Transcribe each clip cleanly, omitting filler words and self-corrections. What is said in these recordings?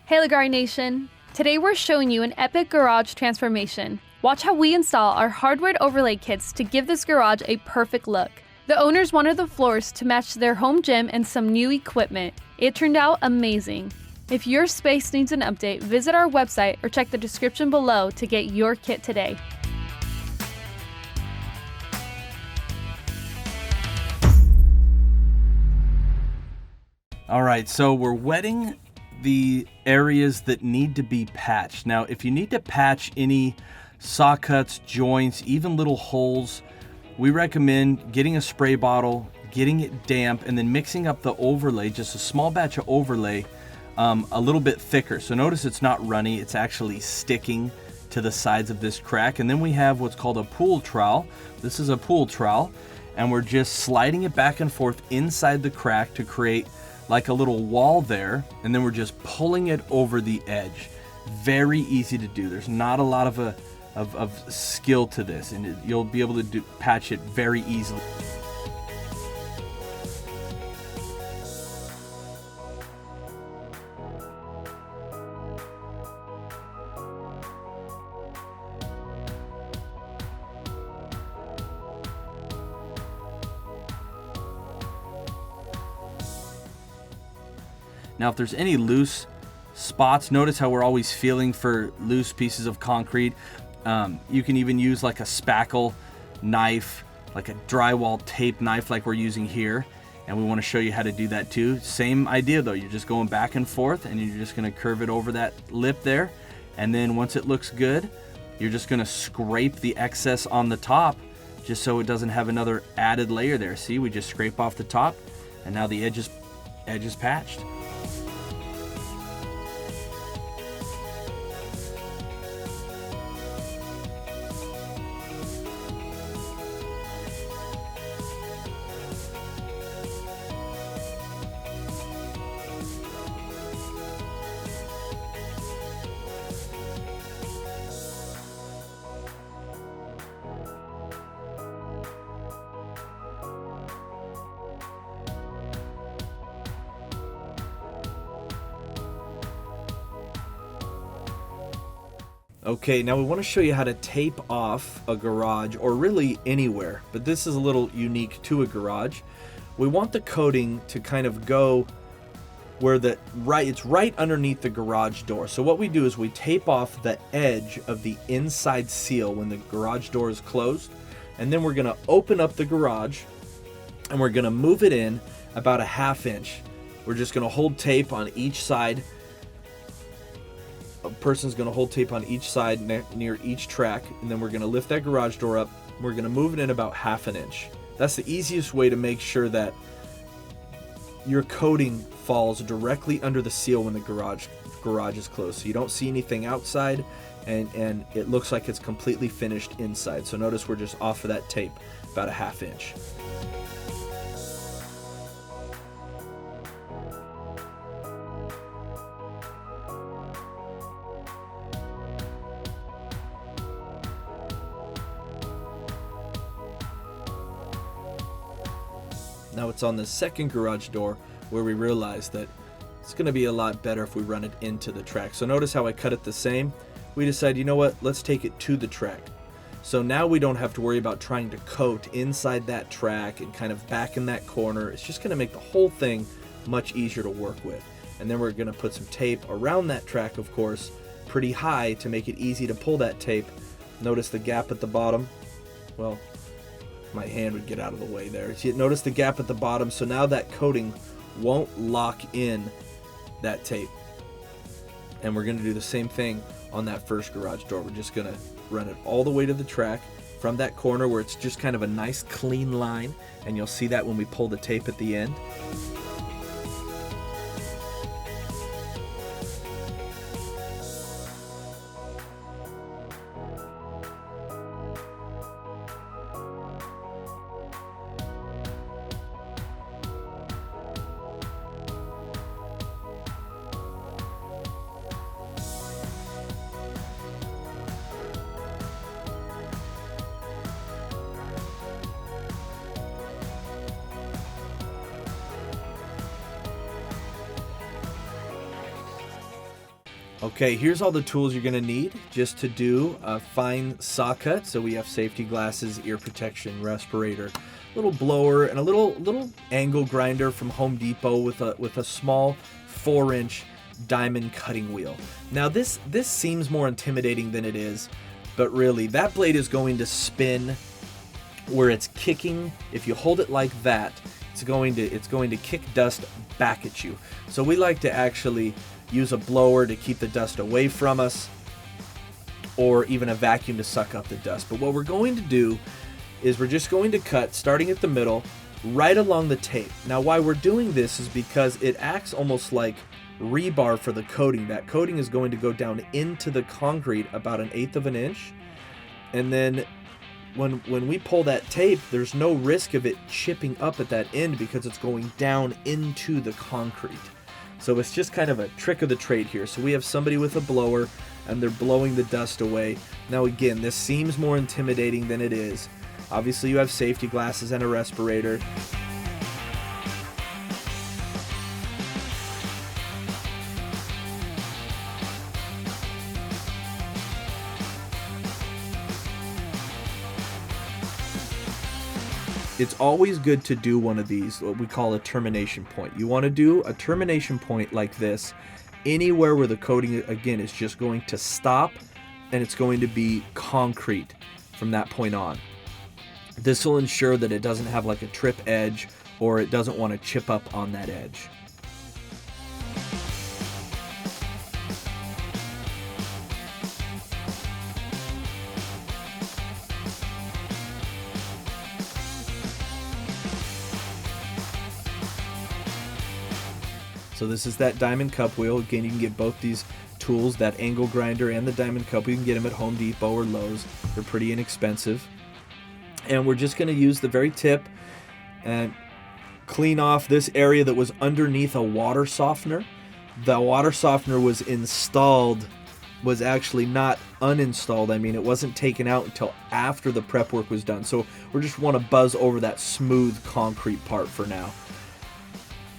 Hey Leggari Nation! Today we're showing you an epic garage transformation. Watch how we install our hardwood overlay kits to give this garage a perfect look. The owners wanted the floors to match their home gym and some new equipment. It turned out amazing. If your space needs an update, visit our website or check the description below to get your kit today. All right, so we're wetting the areas that need to be patched. Now, if you need to patch any saw cuts, joints, even little holes, we recommend getting a spray bottle, getting it damp, and then mixing up the overlay, just a small batch of overlay, a little bit thicker. So notice it's not runny, it's actually sticking to the sides of this crack. And then we have what's called a pool trowel. This is a pool trowel, and we're just sliding it back and forth inside the crack to create like a little wall there, and then we're just pulling it over the edge. Very easy to do. There's not a lot of skill to this, and you'll be able to patch it very easily. Now, if there's any loose spots, notice how we're always feeling for loose pieces of concrete. You can even use like a spackle knife, like a drywall tape knife like we're using here. And we want to show you how to do that too. Same idea though, you're just going back and forth and you're just going to curve it over that lip there. And then once it looks good, you're just going to scrape the excess on the top just so it doesn't have another added layer there. See, we just scrape off the top and now the edge is patched. Okay, now we want to show you how to tape off a garage, or really anywhere, but this is a little unique to a garage. We want the coating to kind of go where it's right underneath the garage door. So what we do is we tape off the edge of the inside seal when the garage door is closed, and then we're going to open up the garage and we're going to move it in about a 1/2 inch. We're just going to hold tape on each side. A person's going to hold tape on each side near each track, and then we're going to lift that garage door up. We're going to move it in about 1/2 inch. That's the easiest way to make sure that your coating falls directly under the seal when the garage is closed, so you don't see anything outside, and it looks like it's completely finished inside. So notice we're just off of that tape about a 1/2 inch. Now it's on the second garage door where we realized that it's going to be a lot better if we run it into the track. So notice how I cut it the same. We decided, you know what, let's take it to the track. So now we don't have to worry about trying to coat inside that track and kind of back in that corner. It's just going to make the whole thing much easier to work with. And then we're going to put some tape around that track, of course, pretty high to make it easy to pull that tape. Notice the gap at the bottom. Well, my hand would get out of the way there. See, notice the gap at the bottom, so now that coating won't lock in that tape. And we're going to do the same thing on that first garage door. We're just going to run it all the way to the track from that corner where it's just kind of a nice clean line, and you'll see that when we pull the tape at the end. Okay, here's all the tools you're gonna need just to do a fine saw cut. So we have safety glasses, ear protection, respirator, little blower, and a little angle grinder from Home Depot with a small 4-inch diamond cutting wheel. Now this seems more intimidating than it is, but really that blade is going to spin where it's kicking. If you hold it like that, it's going to kick dust back at you. So we like to actually use a blower to keep the dust away from us, or even a vacuum to suck up the dust. But what we're going to do is we're just going to cut starting at the middle right along the tape. Now why we're doing this is because it acts almost like rebar for the coating. That coating is going to go down into the concrete about 1/8 of an inch, and then when we pull that tape, there's no risk of it chipping up at that end because it's going down into the concrete. So it's just kind of a trick of the trade here. So we have somebody with a blower and they're blowing the dust away. Now again, this seems more intimidating than it is. Obviously you have safety glasses and a respirator. It's always good to do one of these, what we call a termination point. You want to do a termination point like this anywhere where the coating, again, is just going to stop and it's going to be concrete from that point on. This will ensure that it doesn't have like a trip edge or it doesn't want to chip up on that edge. So this is that diamond cup wheel. Again, you can get both these tools, that angle grinder and the diamond cup. You can get them at Home Depot or Lowe's. They're pretty inexpensive. And we're just going to use the very tip and clean off this area that was underneath a water softener. The water softener was installed, was actually not uninstalled. I mean, it wasn't taken out until after the prep work was done. So we just want to buzz over that smooth concrete part for now.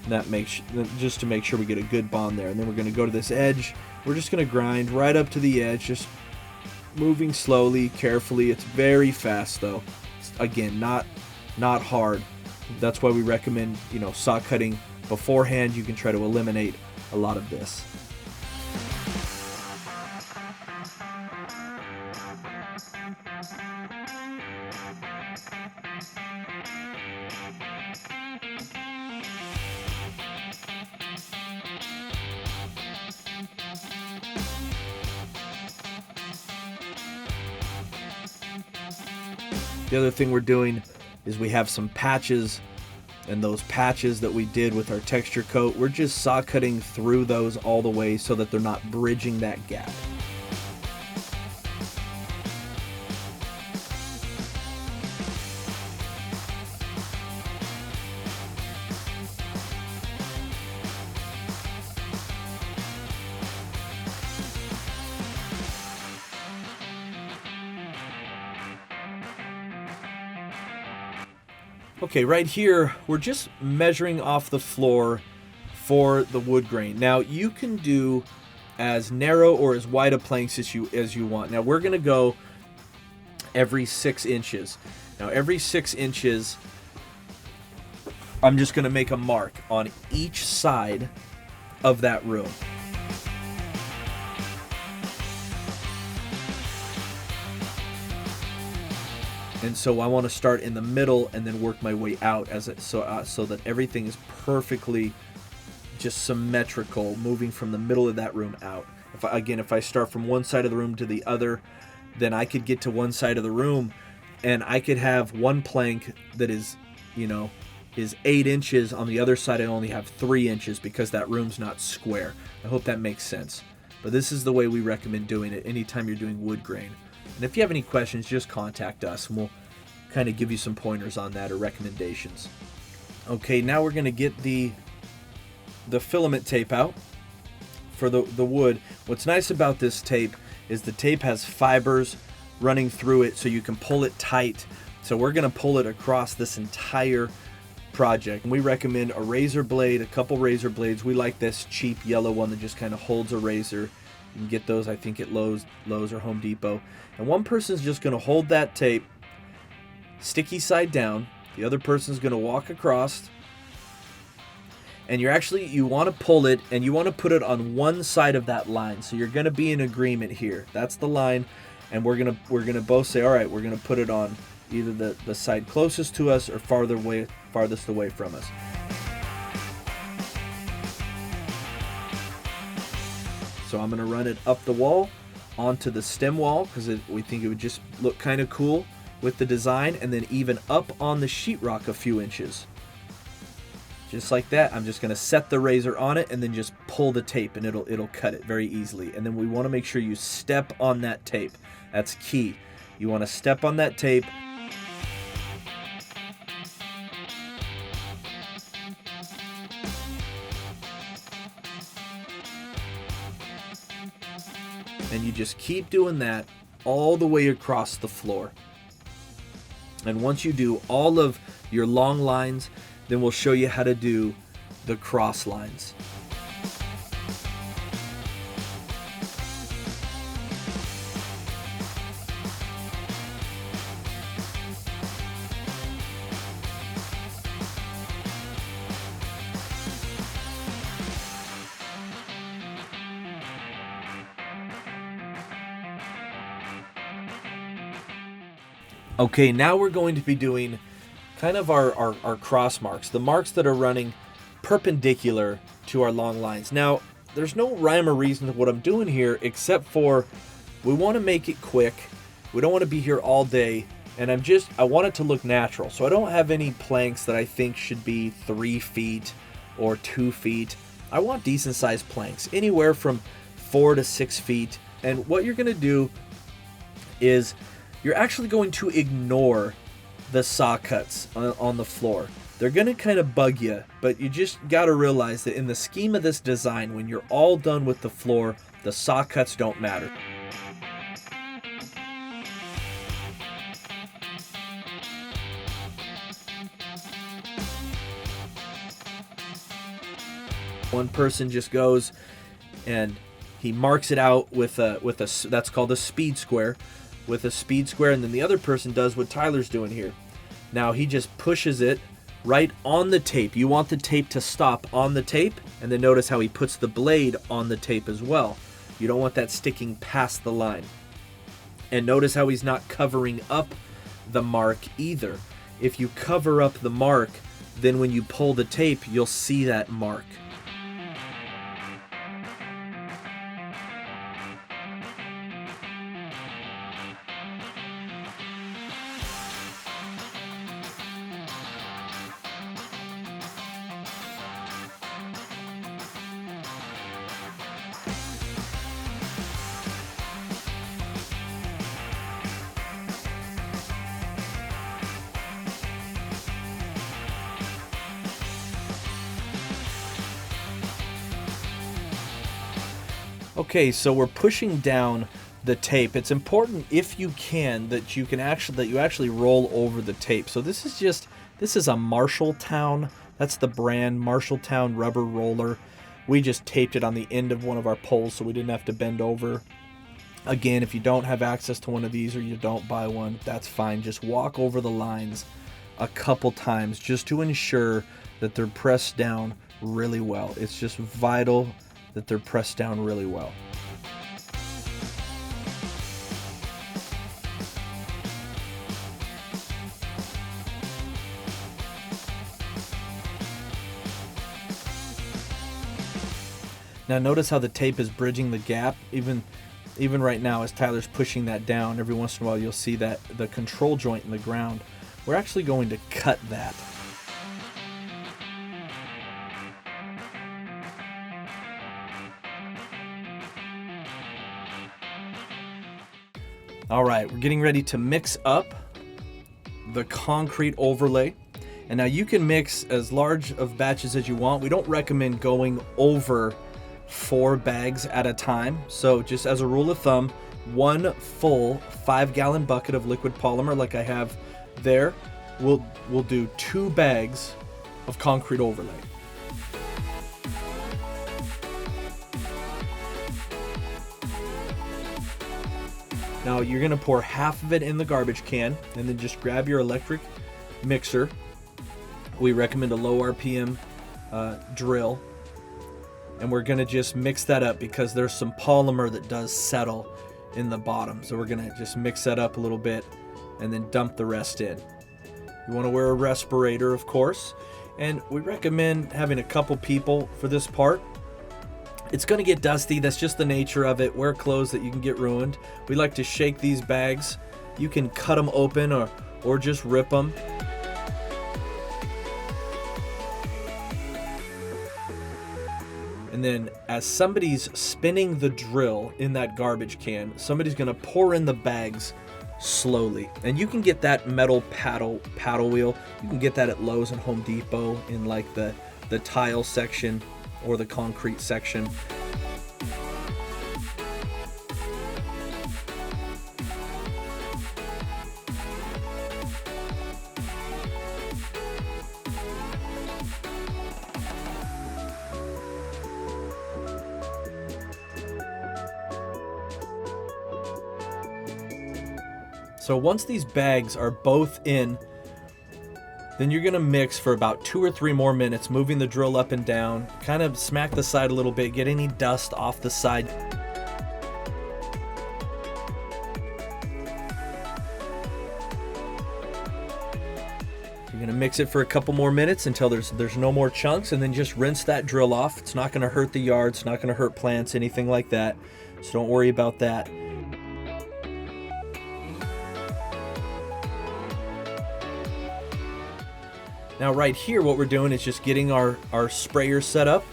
That makes, just to make sure we get a good bond there. And then we're going to go to this edge. We're just going to grind right up to the edge, just moving slowly, carefully. It's very fast though. Again, not hard. That's why we recommend, saw cutting beforehand. You can try to eliminate a lot of this. The other thing we're doing is we have some patches, and those patches that we did with our texture coat, we're just saw cutting through those all the way so that they're not bridging that gap. Okay, right here, we're just measuring off the floor for the wood grain. Now, you can do as narrow or as wide a planks as you want. Now, we're going to go every 6 inches. Now, every 6 inches, I'm just going to make a mark on each side of that room. And so I want to start in the middle and then work my way out so that everything is perfectly just symmetrical, moving from the middle of that room out. If I start from one side of the room to the other, then I could get to one side of the room and I could have one plank that is 8 inches. On the other side, I only have 3 inches because that room's not square. I hope that makes sense. But this is the way we recommend doing it anytime you're doing wood grain. And if you have any questions, just contact us and we'll kind of give you some pointers on that or recommendations. Okay, now we're going to get the filament tape out for the wood. What's nice about this tape is the tape has fibers running through it so you can pull it tight. So we're going to pull it across this entire project. And we recommend a razor blade, a couple razor blades. We like this cheap yellow one that just kind of holds a razor You can get those, I think, at Lowe's or Home Depot. And one person's just going to hold that tape sticky side down. The other person's going to walk across. And you want to pull it, and you want to put it on one side of that line. So you're going to be in agreement here. That's the line, and we're gonna both say, all right, we're going to put it on either the side closest to us or farthest away from us. So I'm going to run it up the wall onto the stem wall because we think it would just look kind of cool with the design, and then even up on the sheetrock a few inches. Just like that. I'm just going to set the razor on it and then just pull the tape, and it'll cut it very easily. And then we want to make sure you step on that tape. That's key. You want to step on that tape. And you just keep doing that all the way across the floor. And once you do all of your long lines, then we'll show you how to do the cross lines. Okay, now we're going to be doing kind of our cross marks, the marks that are running perpendicular to our long lines. Now, there's no rhyme or reason to what I'm doing here except for we want to make it quick. We don't want to be here all day, and I want it to look natural. So I don't have any planks that I think should be 3 feet or 2 feet. I want decent sized planks, anywhere from 4 to 6 feet. And what you're going to do is you're actually going to ignore the saw cuts on the floor. They're going to kind of bug you, but you just got to realize that in the scheme of this design, when you're all done with the floor, the saw cuts don't matter. One person just goes and he marks it out with a that's called a speed square, with a speed square, and then the other person does what Tyler's doing here. Now he just pushes it right on the tape. You want the tape to stop on the tape, and then notice how he puts the blade on the tape as well. You don't want that sticking past the line. And notice how he's not covering up the mark either. If you cover up the mark, then when you pull the tape, you'll see that mark. Okay, so we're pushing down the tape. It's important, if you can, that you actually roll over the tape. So this is a Marshalltown. That's the brand, Marshalltown rubber roller. We just taped it on the end of one of our poles so we didn't have to bend over. Again, if you don't have access to one of these or you don't buy one, that's fine. Just walk over the lines a couple times just to ensure that they're pressed down really well. It's just vital that they're pressed down really well. Now notice how the tape is bridging the gap. Even right now as Tyler's pushing that down, every once in a while you'll see that the control joint in the ground. We're actually going to cut that. All right, we're getting ready to mix up the concrete overlay. And now you can mix as large of batches as you want. We don't recommend going over 4 bags at a time. So just as a rule of thumb, 1 full 5-gallon bucket of liquid polymer like I have there, we'll do 2 bags of concrete overlay. Now you're gonna pour half of it in the garbage can, and then just grab your electric mixer. We recommend a low RPM drill, and we're gonna just mix that up because there's some polymer that does settle in the bottom. So we're gonna just mix that up a little bit and then dump the rest in. You wanna wear a respirator, of course, and we recommend having a couple people for this part. It's gonna get dusty, that's just the nature of it. Wear clothes that you can get ruined. We like to shake these bags. You can cut them open or just rip them. And then as somebody's spinning the drill in that garbage can, somebody's gonna pour in the bags slowly. And you can get that metal paddle wheel. You can get that at Lowe's and Home Depot in like the tile section or the concrete section. So once these bags are both in, then you're gonna mix for about 2 or 3 more minutes, moving the drill up and down, kind of smack the side a little bit, get any dust off the side. You're gonna mix it for a couple more minutes until there's no more chunks, and then just rinse that drill off. It's not gonna hurt the yard, it's not gonna hurt plants, anything like that. So don't worry about that. Now right here, what we're doing is just getting our sprayer set up.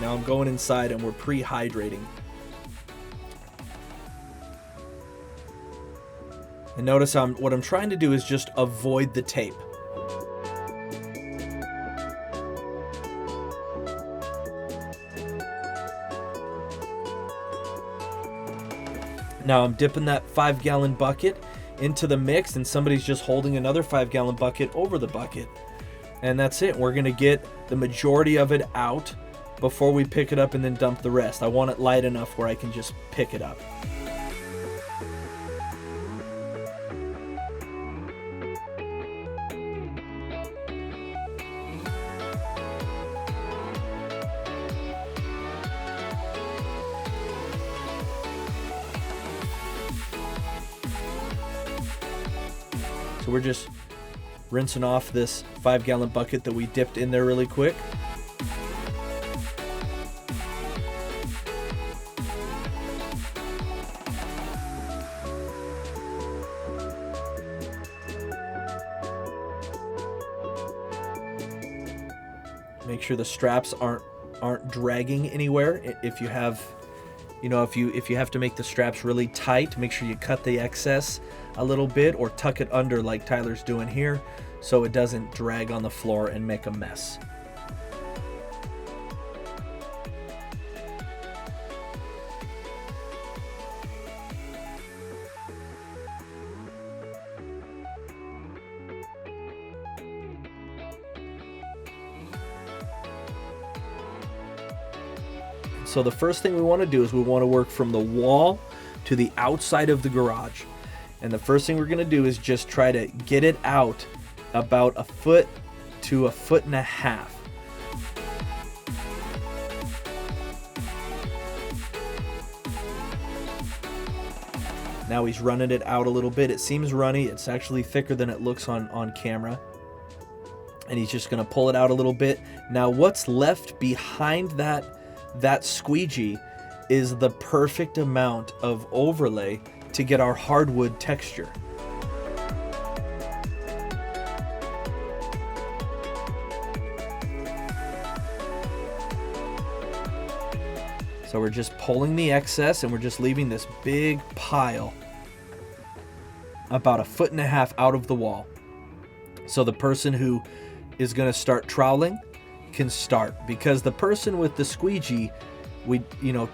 Now I'm going inside and we're pre-hydrating. And notice what I'm trying to do is just avoid the tape. Now I'm dipping that 5-gallon bucket into the mix, and somebody's just holding another 5-gallon bucket over the bucket. And that's it. We're gonna get the majority of it out before we pick it up and then dump the rest. I want it light enough where I can just pick it up. So we're just rinsing off this 5-gallon bucket that we dipped in there really quick. Make sure the straps aren't dragging anywhere. If you have, if you have to make the straps really tight, make sure you cut the excess a little bit or tuck it under like Tyler's doing here so it doesn't drag on the floor and make a mess. So the first thing we want to do is we want to work from the wall to the outside of the garage. And the first thing we're going to do is just try to get it out about 1 foot to 1.5 feet. Now he's running it out a little bit. It seems runny. It's actually thicker than it looks on camera. And he's just going to pull it out a little bit. Now what's left behind that squeegee is the perfect amount of overlay to get our hardwood texture. So we're just pulling the excess and we're just leaving this big pile about 1.5 feet out of the wall. So the person who is going to start troweling can start, because the person with the squeegee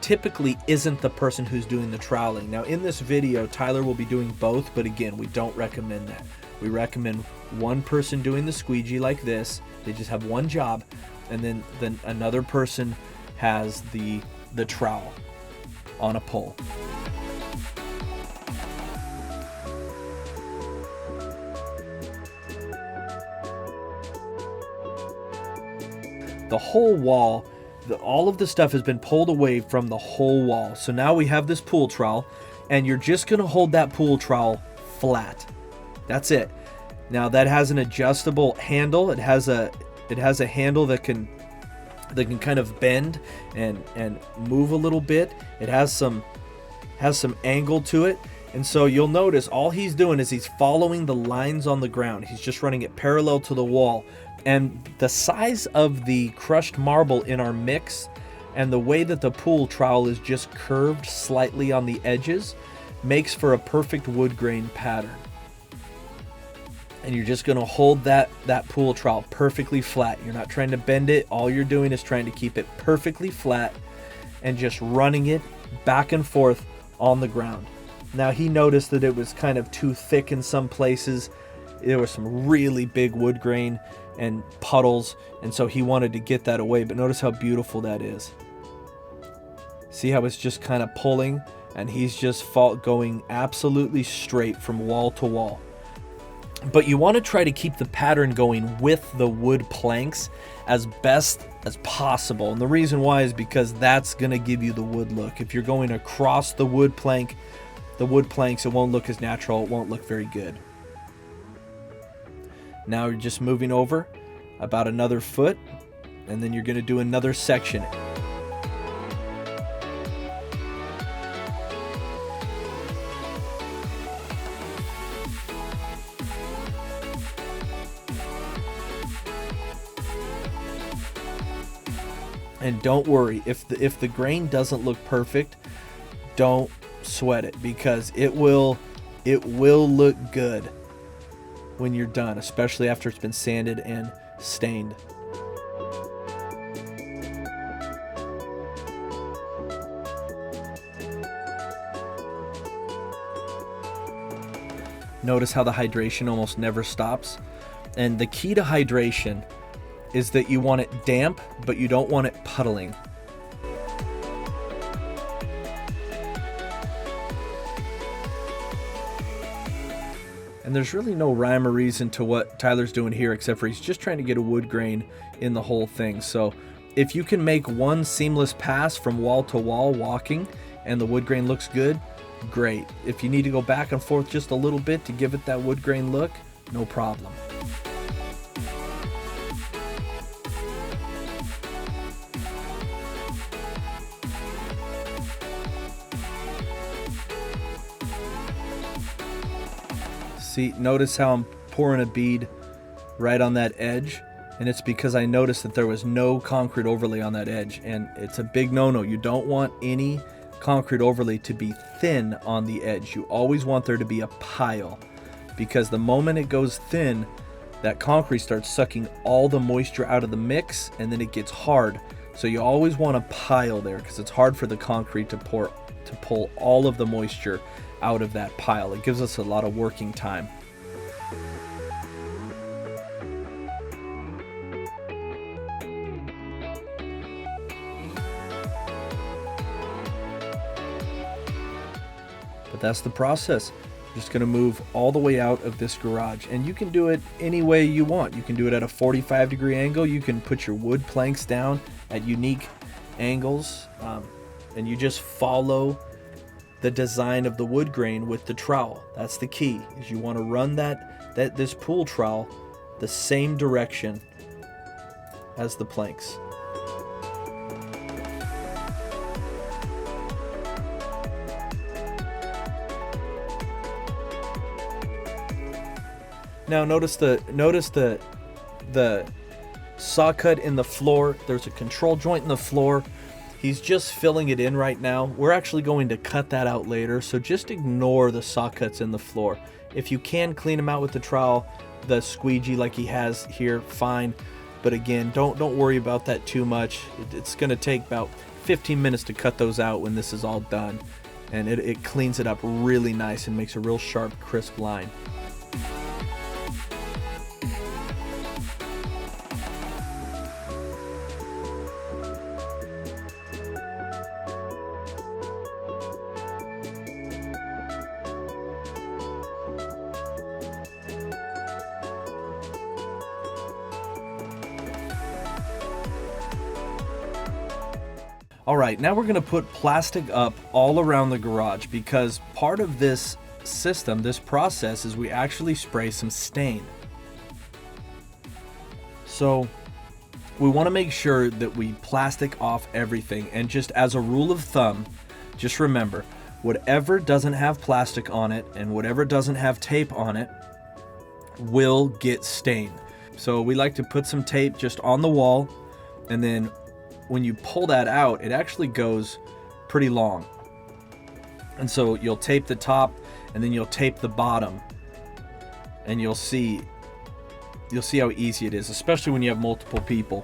typically isn't the person who's doing the troweling. Now in this video, Tyler will be doing both, but again, we don't recommend that. We recommend one person doing the squeegee like this. They just have one job, and then another person has the trowel on a pole. The whole wall, all of the stuff has been pulled away from the whole wall. So now we have this pool trowel, and you're just going to hold that pool trowel flat. That's it. Now that has an adjustable handle. It has a handle that can kind of bend and move a little bit. It has some angle to it. And so you'll notice all he's doing is he's following the lines on the ground. He's just running it parallel to the wall. And the size of the crushed marble in our mix and the way that the pool trowel is just curved slightly on the edges makes for a perfect wood grain pattern. And you're just going to hold that pool trowel perfectly flat. You're not trying to bend it. All you're doing is trying to keep it perfectly flat and just running it back and forth on the ground. Now he noticed that it was kind of too thick in some places. There was some really big wood grain and puddles, and so he wanted to get that away. But notice how beautiful that is. See how it's just kind of pulling, and he's just going absolutely straight from wall to wall. But you want to try to keep the pattern going with the wood planks as best as possible. And the reason why is because that's going to give you the wood look. If you're going across the wood planks, it won't look as natural. It won't look very good. Now you're just moving over about another foot, and then you're going to do another section. And don't worry, if the grain doesn't look perfect, don't sweat it, because it will look good when you're done, especially after it's been sanded and stained. Notice how the hydration almost never stops. And the key to hydration is that you want it damp, but you don't want it puddling. And there's really no rhyme or reason to what Tyler's doing here, except for he's just trying to get a wood grain in the whole thing. So if you can make one seamless pass from wall to wall walking and the wood grain looks good, great. If you need to go back and forth just a little bit to give it that wood grain look, no problem. See, notice how I'm pouring a bead right on that edge, and it's because I noticed that there was no concrete overlay on that edge, and it's a big no-no. You don't want any concrete overlay to be thin on the edge. You always want there to be a pile, because the moment it goes thin, that concrete starts sucking all the moisture out of the mix, and then it gets hard. So you always want a pile there, because it's hard for the concrete to pull all of the moisture out of that pile. It gives us a lot of working time. But that's the process. I'm just going to move all the way out of this garage, and you can do it any way you want. You can do it at a 45-degree angle. You can put your wood planks down at unique angles, and you just follow the design of the wood grain with the trowel. That's the key, is you want to run this pool trowel the same direction as the planks. Now notice the saw cut in the floor. There's a control joint in the floor. He's just filling it in right now. We're actually going to cut that out later, so just ignore the saw cuts in the floor. If you can clean them out with the trowel, the squeegee like he has here, fine. But again, don't worry about that too much. It's going to take about 15 minutes to cut those out when this is all done. And it cleans it up really nice and makes a real sharp, crisp line. All right, now we're gonna put plastic up all around the garage because part of this system, this process, is we actually spray some stain. So we wanna make sure that we plastic off everything, and just as a rule of thumb, just remember, whatever doesn't have plastic on it and whatever doesn't have tape on it will get stained. So we like to put some tape just on the wall, and then when you pull that out, it actually goes pretty long. And so you'll tape the top and then you'll tape the bottom, and you'll see how easy it is, especially when you have multiple people.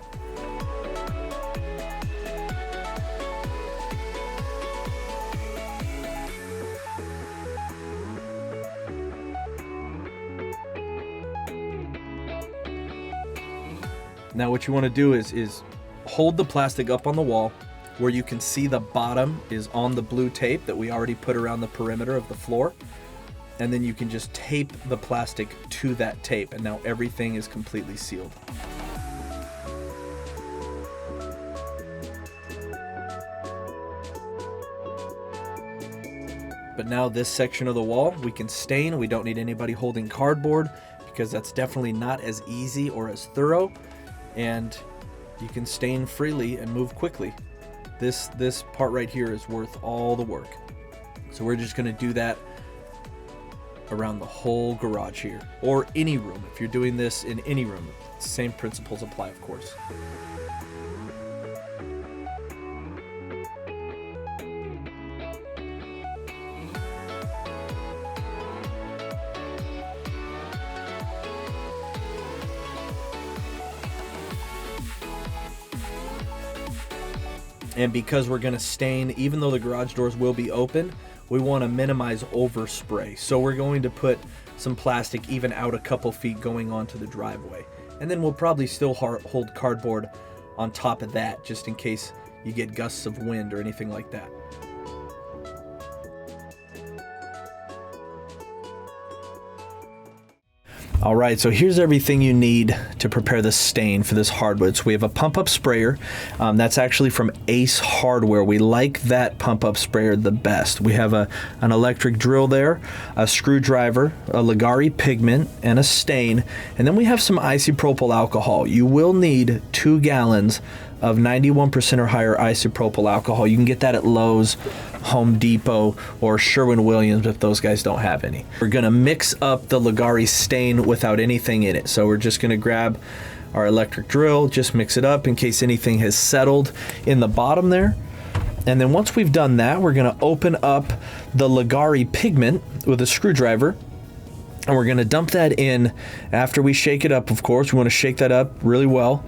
Now what you want to do is hold the plastic up on the wall where you can see the bottom is on the blue tape that we already put around the perimeter of the floor. And then you can just tape the plastic to that tape, and now everything is completely sealed. But now this section of the wall we can stain. We don't need anybody holding cardboard because that's definitely not as easy or as thorough. And you can stain freely and move quickly. This part right here is worth all the work. So we're just gonna do that around the whole garage here, or any room. If you're doing this in any room, same principles apply, of course. And because we're gonna stain, even though the garage doors will be open, we wanna minimize overspray. So we're going to put some plastic even out a couple feet going onto the driveway. And then we'll probably still hold cardboard on top of that, just in case you get gusts of wind or anything like that. All right, so here's everything you need to prepare the stain for this hardwood. So we have a pump-up sprayer. That's actually from Ace Hardware. We like that pump-up sprayer the best. We have an electric drill there, a screwdriver, a Leggari pigment, and a stain. And then we have some isopropyl alcohol. You will need 2 gallons of 91% or higher isopropyl alcohol. You can get that at Lowe's, Home Depot, or Sherwin-Williams if those guys don't have any. We're gonna mix up the Leggari stain without anything in it. So we're just gonna grab our electric drill, just mix it up in case anything has settled in the bottom there. And then once we've done that, we're gonna open up the Leggari pigment with a screwdriver, and we're gonna dump that in after we shake it up, of course. We wanna shake that up really well.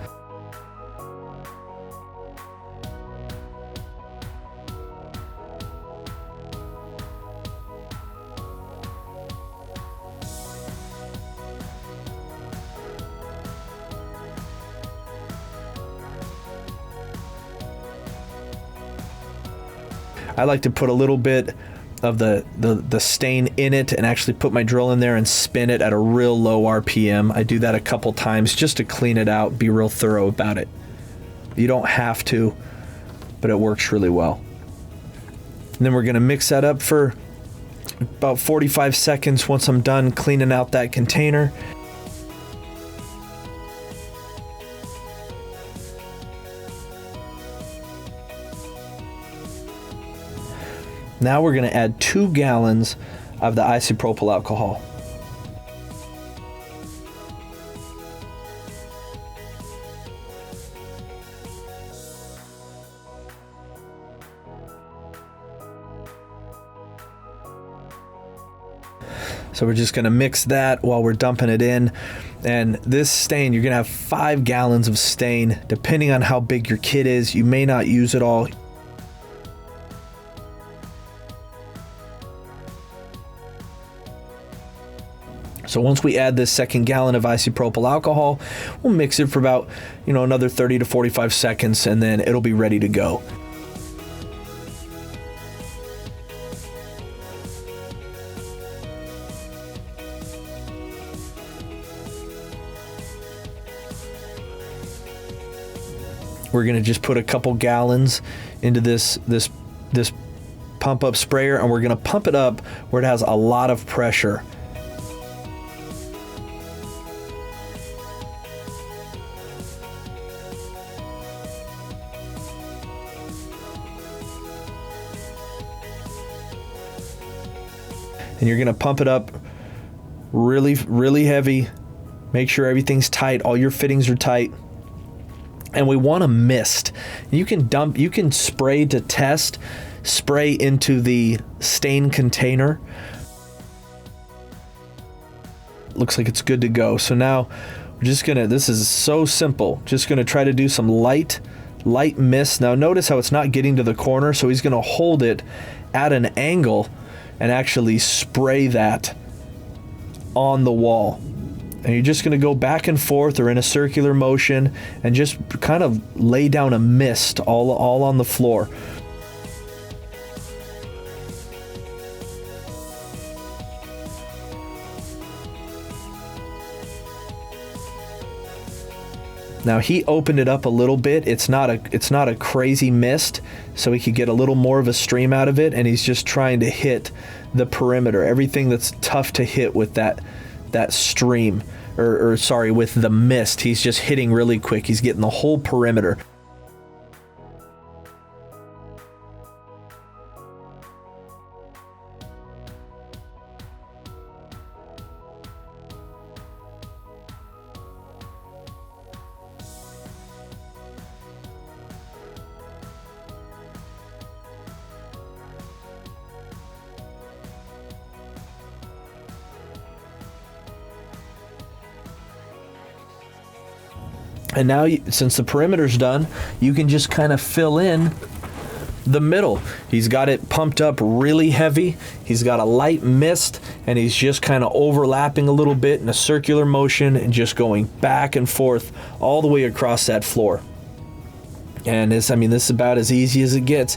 I like to put a little bit of the stain in it and actually put my drill in there and spin it at a real low RPM. I do that a couple times just to clean it out, be real thorough about it. You don't have to, but it works really well. And then we're gonna mix that up for about 45 seconds once I'm done cleaning out that container. Now we're going to add 2 gallons of the isopropyl alcohol. So we're just going to mix that while we're dumping it in. And this stain, you're going to have 5 gallons of stain. Depending on how big your kit is, you may not use it all. So once we add this 2nd gallon of isopropyl alcohol, we'll mix it for about, another 30 to 45 seconds, and then it'll be ready to go. We're gonna just put a couple gallons into this pump up sprayer, and we're going to pump it up where it has a lot of pressure. And you're going to pump it up really, really heavy. Make sure everything's tight. All your fittings are tight. And we want a mist. You can spray to test, spray into the stain container. Looks like it's good to go. So now we're just gonna, this is so simple. Just gonna try to do some light mist. Now notice how it's not getting to the corner, so he's gonna hold it at an angle and actually spray that on the wall. And you're just going to go back and forth or in a circular motion and just kind of lay down a mist all on the floor. Now he opened it up a little bit. It's not a crazy mist, so he could get a little more of a stream out of it, and he's just trying to hit the perimeter, everything that's tough to hit with that stream, or sorry, with the mist. He's just hitting really quick. He's getting the whole perimeter. And now, since the perimeter's done, you can just kind of fill in the middle. He's got it pumped up really heavy. He's got a light mist, and he's just kind of overlapping a little bit in a circular motion and just going back and forth all the way across that floor. And this is about as easy as it gets.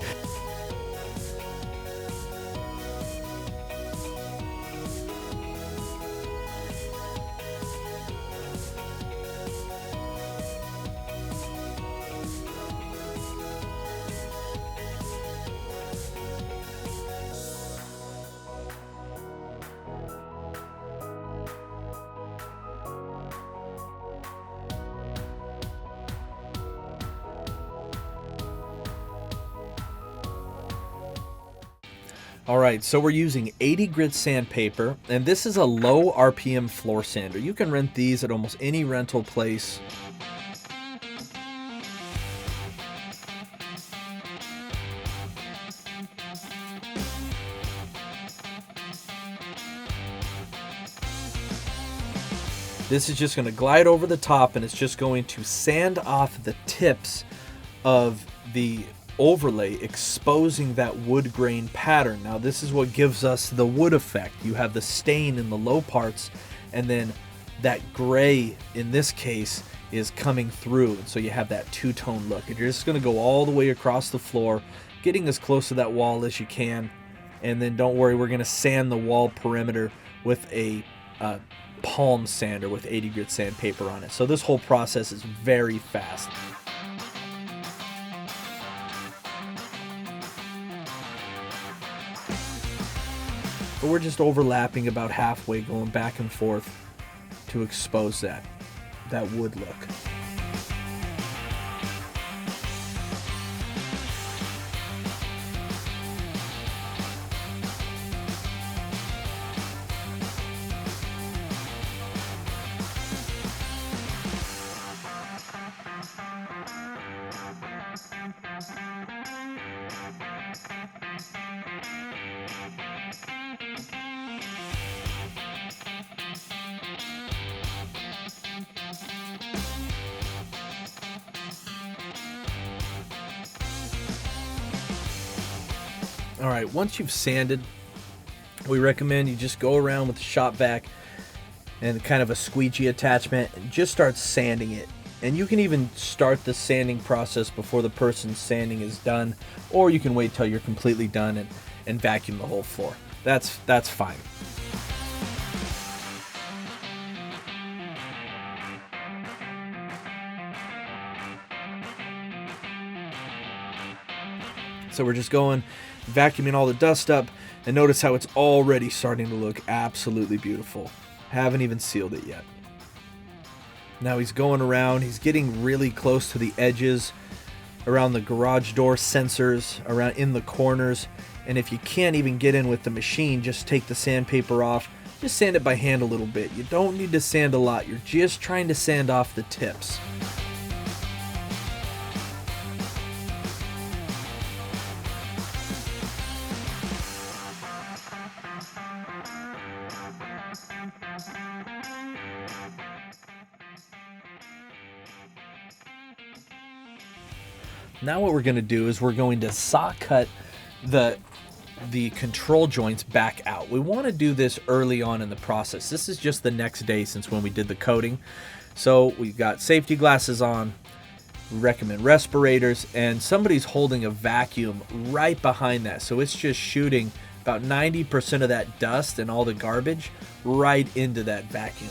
Alright, so we're using 80 grit sandpaper, and this is a low RPM floor sander. You can rent these at almost any rental place. This is just going to glide over the top, and it's just going to sand off the tips of the overlay, exposing that wood grain pattern. Now this is what gives us the wood effect. You have the stain in the low parts, and then that gray in this case is coming through, and so you have that two-tone look. And you're just going to go all the way across the floor, getting as close to that wall as you can. And then don't worry, we're going to sand the wall perimeter with a palm sander with 80 grit sandpaper on it. So this whole process is very fast. But we're just overlapping about halfway, going back and forth to expose that wood look. Alright, once you've sanded, we recommend you just go around with the shop vac and kind of a squeegee attachment and just start sanding it. And you can even start the sanding process before the person's sanding is done, or you can wait till you're completely done and vacuum the whole floor. That's fine. So we're just going, vacuuming all the dust up, and notice how it's already starting to look absolutely beautiful. Haven't even sealed it yet. Now he's going around, he's getting really close to the edges, around the garage door sensors, around in the corners. And if you can't even get in with the machine, just take the sandpaper off. Just sand it by hand a little bit. You don't need to sand a lot. You're just trying to sand off the tips. Now what we're going to do is we're going to saw cut the control joints back out. We want to do this early on in the process. This is just the next day since when we did the coating. So we've got safety glasses on. We recommend respirators, and somebody's holding a vacuum right behind that. So it's just shooting about 90% of that dust and all the garbage right into that vacuum.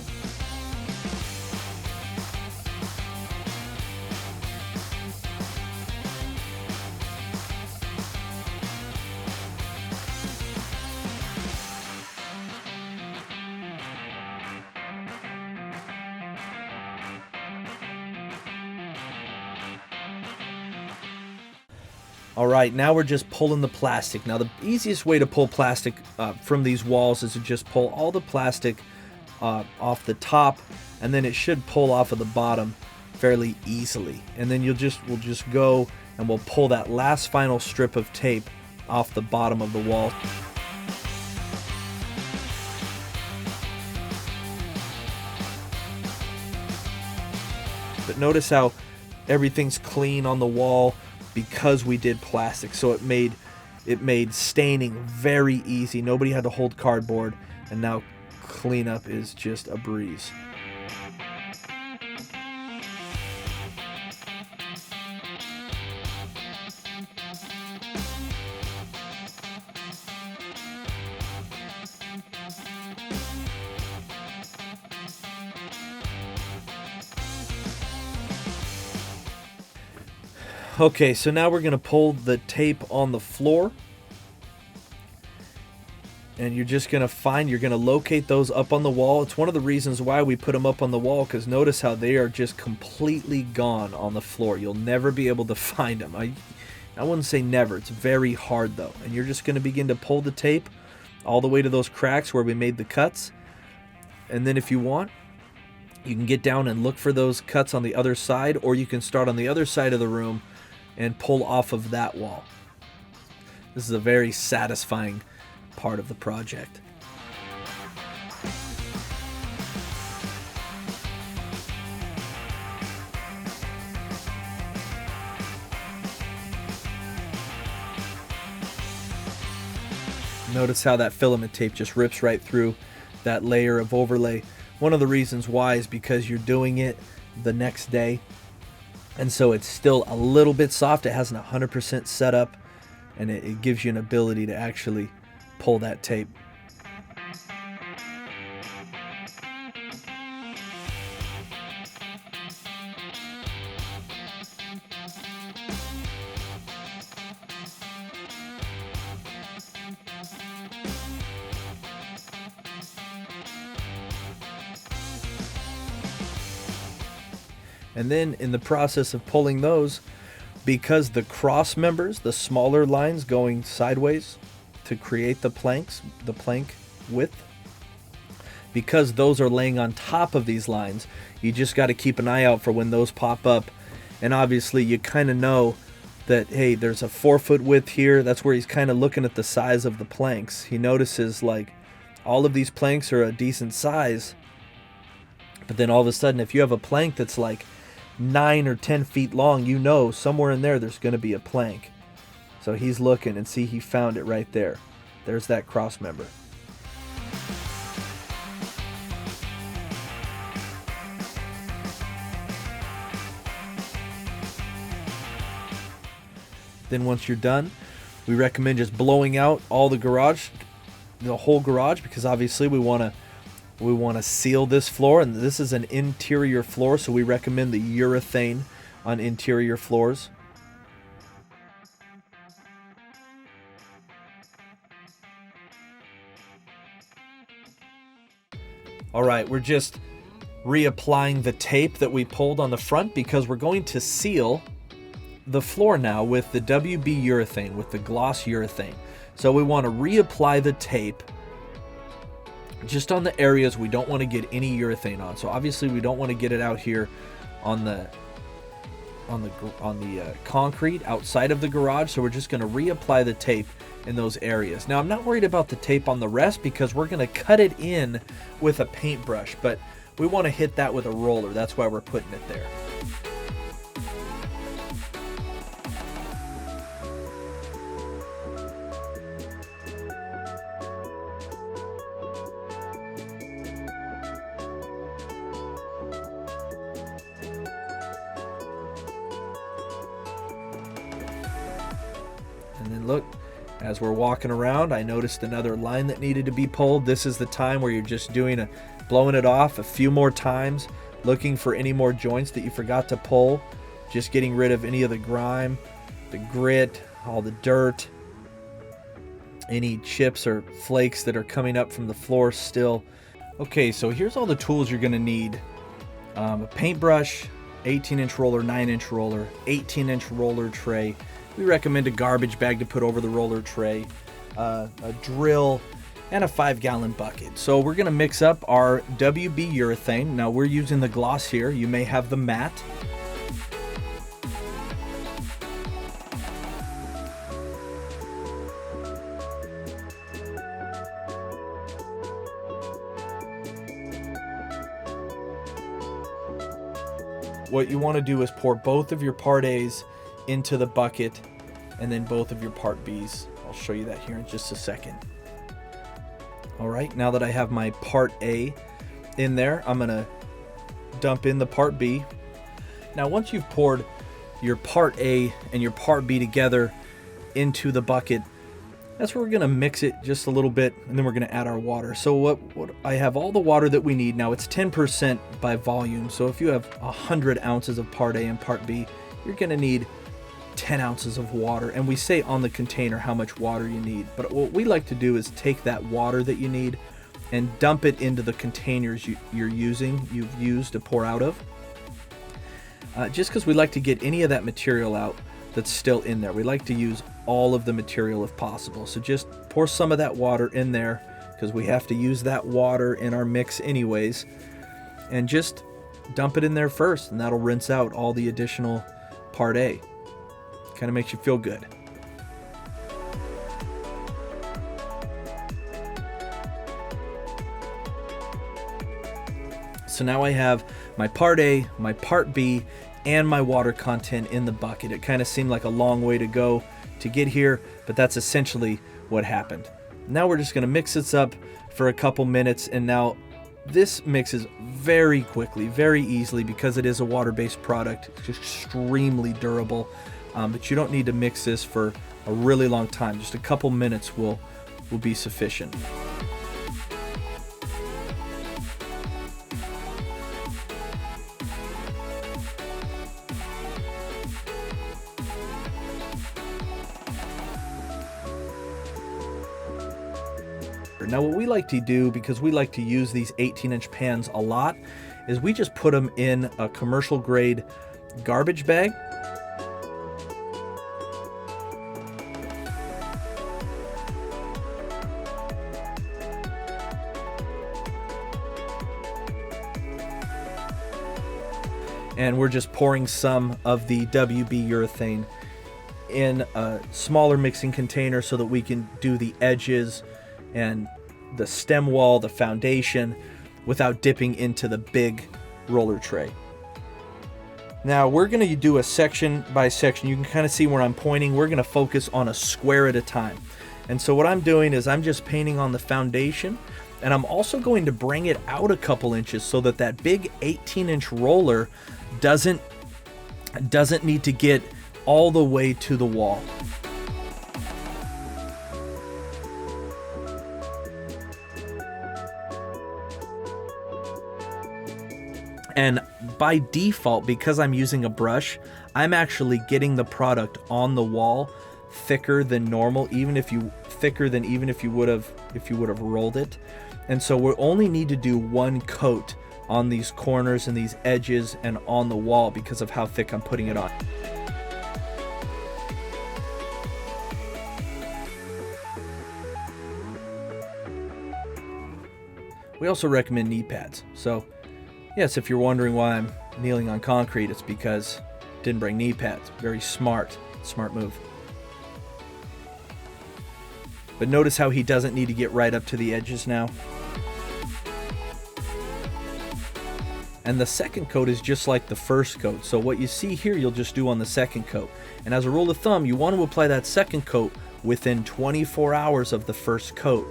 All right, now we're just pulling the plastic. Now the easiest way to pull plastic from these walls is to just pull all the plastic off the top, and then it should pull off of the bottom fairly easily. And then we'll just go and we'll pull that last final strip of tape off the bottom of the wall. But notice how everything's clean on the wall, because we did plastic, so it made staining very easy. Nobody had to hold cardboard, and now cleanup is just a breeze. Okay, so now we're going to pull the tape on the floor, and you're just going to locate those up on the wall. It's one of the reasons why we put them up on the wall, because notice how they are just completely gone on the floor. You'll never be able to find them. I wouldn't say never. It's very hard though. And you're just going to begin to pull the tape all the way to those cracks where we made the cuts. And then if you want, you can get down and look for those cuts on the other side, or you can start on the other side of the room and pull off of that wall. This is a very satisfying part of the project. Notice how that filament tape just rips right through that layer of overlay. One of the reasons why is because you're doing it the next day, and so it's still a little bit soft. It hasn't 100% set up, and it gives you an ability to actually pull that tape. And then in the process of pulling those, because the cross members, the smaller lines going sideways to create the plank width, because those are laying on top of these lines, you just got to keep an eye out for when those pop up. And obviously you kind of know that, hey, there's a 4-foot width here. That's where he's kind of looking at the size of the planks. He notices like all of these planks are a decent size, but then all of a sudden if you have a plank that's like 9 or 10 feet long, you know somewhere in there's going to be a plank. So he's looking, and see, he found it right there. There's that cross member. Then once you're done, we recommend just blowing out all the garage, the whole garage, because obviously we want to seal this floor, and this is an interior floor, so we recommend the urethane on interior floors. All right, we're just reapplying the tape that we pulled on the front because we're going to seal the floor now with the WB urethane, with the gloss urethane. So we want to reapply the tape just on the areas we don't want to get any urethane on. So obviously we don't want to get it out here on the concrete outside of the garage. So we're just going to reapply the tape in those areas. Now I'm not worried about the tape on the rest because we're going to cut it in with a paintbrush, but we want to hit that with a roller. That's why we're putting it there. And then look, as we're walking around, I noticed another line that needed to be pulled. This is the time where you're just blowing it off a few more times, looking for any more joints that you forgot to pull, just getting rid of any of the grime, the grit, all the dirt, any chips or flakes that are coming up from the floor still. Okay, so here's all the tools you're gonna need. A paintbrush, 18-inch roller, 9-inch roller, 18-inch roller tray. We recommend a garbage bag to put over the roller tray, a drill, and a 5-gallon bucket. So we're gonna mix up our WB urethane. Now we're using the gloss here. You may have the matte. What you want to do is pour both of your Part A's into the bucket and then both of your Part B's. I'll show you that here in just a second. All right, now that I have my Part A in there, I'm gonna dump in the Part B. Now once you've poured your Part A and your Part B together into the bucket, that's where we're gonna mix it just a little bit, and then we're gonna add our water. So what I have all the water that we need. Now it's 10% by volume, so if you have 100 ounces of Part A and Part B, you're gonna need 10 ounces of water, and we say on the container how much water you need. But what we like to do is take that water that you need and dump it into the containers you've used to pour out of. Just because we like to get any of that material out that's still in there. We like to use all of the material if possible. So just pour some of that water in there because we have to use that water in our mix anyways, and just dump it in there first, and that'll rinse out all the additional Part A. Kind of makes you feel good. So now I have my Part A, my Part B, and my water content in the bucket. It kind of seemed like a long way to go to get here, but that's essentially what happened. Now we're just going to mix this up for a couple minutes, and now this mixes very quickly, very easily, because it is a water-based product. It's extremely durable. But you don't need to mix this for a really long time. Just a couple minutes will be sufficient. Now what we like to do, because we like to use these 18-inch pans a lot, is we just put them in a commercial grade garbage bag. And we're just pouring some of the WB urethane in a smaller mixing container so that we can do the edges and the stem wall, the foundation, without dipping into the big roller tray. Now we're going to do a section by section. You can kind of see where I'm pointing. We're going to focus on a square at a time. And so what I'm doing is I'm just painting on the foundation, and I'm also going to bring it out a couple inches so that that big 18-inch roller doesn't need to get all the way to the wall. And by default, because I'm using a brush, I'm actually getting the product on the wall thicker than normal, even if you would have rolled it. And so we only need to do one coat on these corners and these edges and on the wall because of how thick I'm putting it on. We also recommend knee pads. So yes, if you're wondering why I'm kneeling on concrete, it's because I didn't bring knee pads. Very smart move. But notice how he doesn't need to get right up to the edges now. And the second coat is just like the first coat. So what you see here, you'll just do on the second coat. And as a rule of thumb, you want to apply that second coat within 24 hours of the first coat.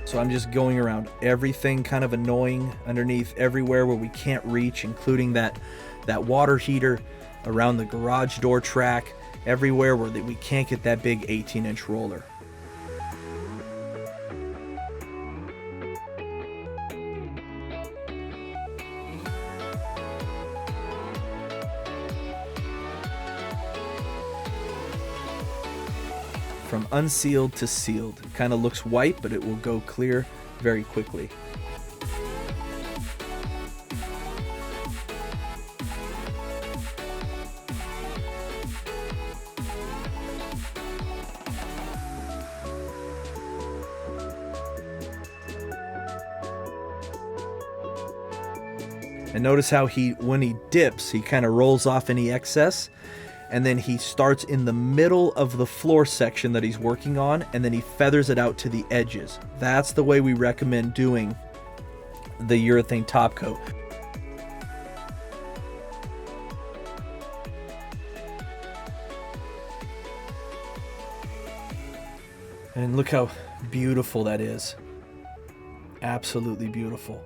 So I'm just going around everything kind of annoying underneath everywhere where we can't reach, including that water heater, around the garage door track, everywhere where we can't get that big 18-inch roller. From unsealed to sealed. It kind of looks white, but it will go clear very quickly. And notice how when he dips, he kind of rolls off any excess. And then he starts in the middle of the floor section that he's working on, and then he feathers it out to the edges. That's the way we recommend doing the urethane top coat. And look how beautiful that is. Absolutely beautiful.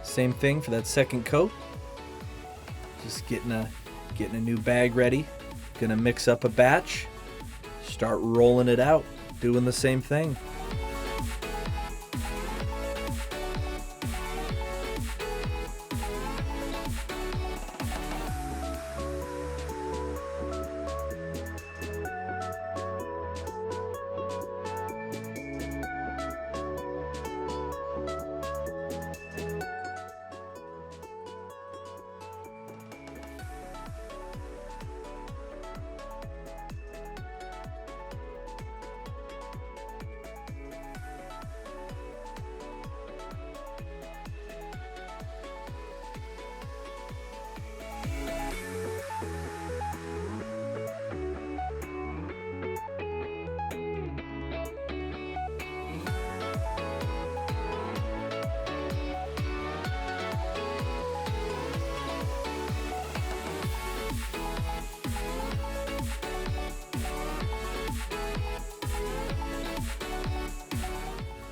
Same thing for that second coat. Just getting a new bag ready. Gonna mix up a batch. Start rolling it out. Doing the same thing.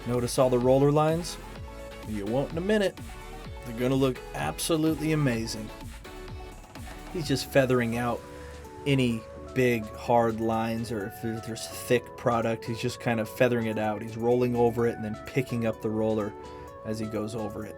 Notice all the roller lines? You won't in a minute. They're going to look absolutely amazing. He's just feathering out any big hard lines, or if there's thick product, he's just kind of feathering it out. He's rolling over it and then picking up the roller as he goes over it.